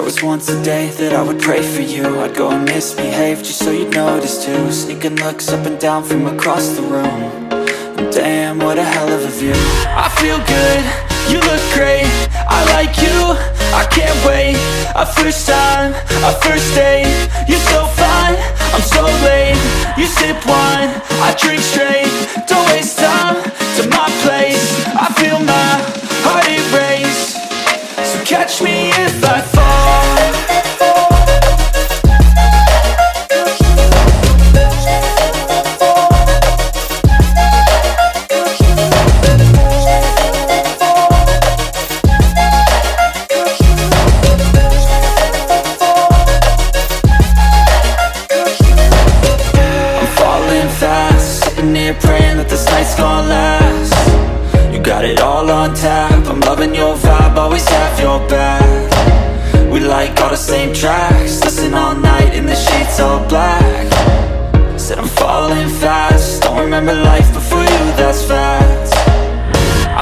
was once a day that I would pray for you. I'd go and misbehave just so you'd notice too. Sneaking looks up and down from across the room. And damn, what a hell of a view. I feel good, you look great, I like you, I can't wait. A first time, a first date, you're so fine, I'm so late. You sip wine, I drink straight, don't waste time to my place. I feel my heart erase, so catch me if I fall. sitting here praying that this night's gonna last. You got it all on tap, I'm loving your vibe, always have your back. We like all the same tracks, listen all night in the sheets all black. Said I'm falling fast, don't remember life before you, that's facts.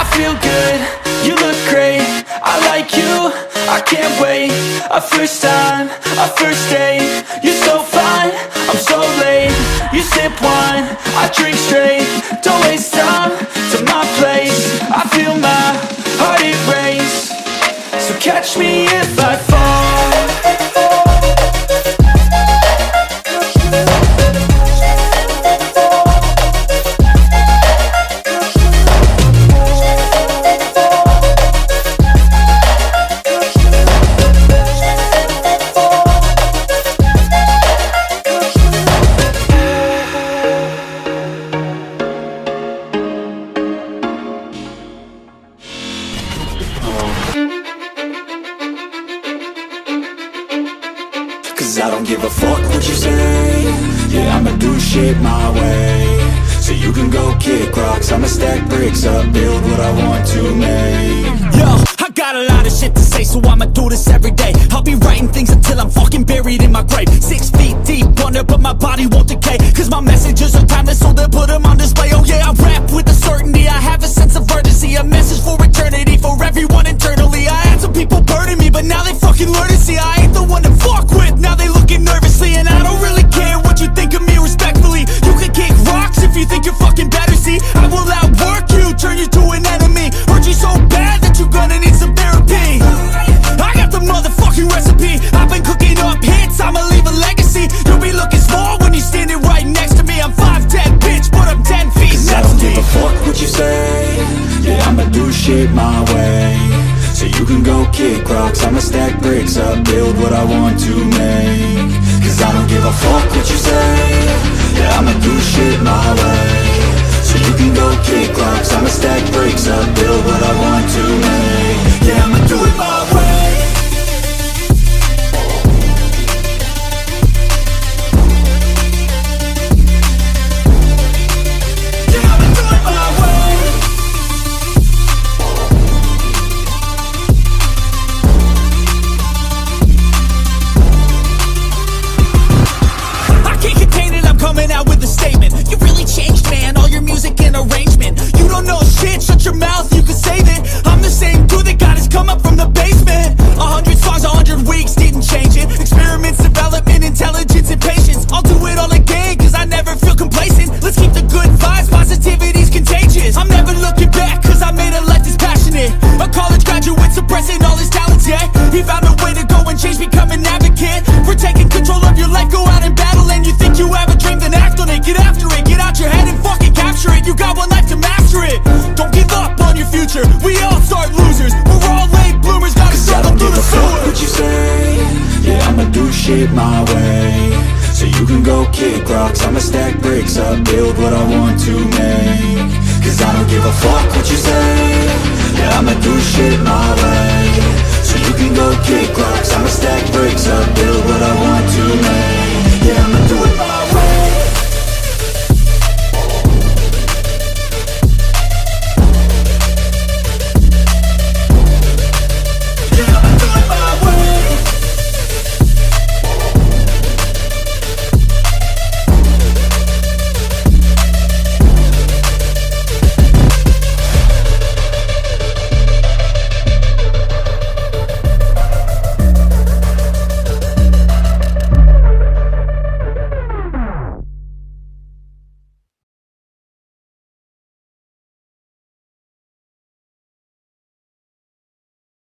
I feel good, you look great, I like you, I can't wait. A first time, a first date, you're so fine, I'm so late. You sip wine, I drink straight, don't waste time to my place. I feel my heart erase, so catch me if I fall. Cause I don't give a fuck what you say. Yeah, I'ma do shit my way. So you can go kick rocks, I'ma stack bricks up, build what I want to make. Yo, I got a lot of shit to say, so I'ma do this every day. I'll be writing things until I'm fucking buried in my grave. 6 feet deep under, but my body won't decay. Cause my messages are timeless, so they'll put them on display. Oh yeah, I rap with a certainty, I have a sense of urgency. A message for eternity, for everyone internally. I had some people burning me, but now they fucking learn to see I ain't the one to fuck with, now they looking nervously. And I don't really care what you think of me, respectfully. You can kick rocks if you think you're fucking better, see. I will outwork you, turn you to an enemy. Hurt you so bad that you're gonna need some therapy. I got the motherfucking recipe, I've been cooking up hits, I'ma leave a legacy. You'll be looking small when you're standing right next to me. I'm 5'10", bitch, but I'm 10 feet next to me. I don't give a fuck what you say. Yeah, I'ma do shit my way. So you can go kick rocks, I'ma stack bricks up, build what I want to make. Cause I don't give a fuck what you say. Yeah, I'ma do shit my way. So you can go kick rocks, I'ma stack bricks up, build what I want to make. Yeah, I'ma do it my way. Coming out with a statement. You really changed, man, all your music and arrangement. You don't know shit, shut your mouth, you can save it. I'm the same dude that got his come up from the basement. 100 songs, 100 weeks, didn't change it. Experiments, development, intelligence, and patience. I'll do it all again, cause I never feel complacent. Let's keep the good vibes, positivity's contagious. I'm never looking back, cause I made a life that's passionate. A college graduate suppressing all his talents, yeah. He found a way to go and change, become an advocate. For taking control of your life, go out and battle. And you think you have a dream, then act on it. Get after it, get out your head and fucking capture it. You got one life to master it. Don't give up on your future, we all start losers. We're all late bloomers, gotta struggle through the sewer. I don't give a fuck what you say. Yeah, I'ma do shit my way. So you can go kick rocks, I'ma stack bricks up, build what I want to make. Cause I don't give a fuck what you say. Yeah, I'ma do shit my way. So you can go kick rocks, I'ma stack bricks up, build what I want to make. Yeah, I'ma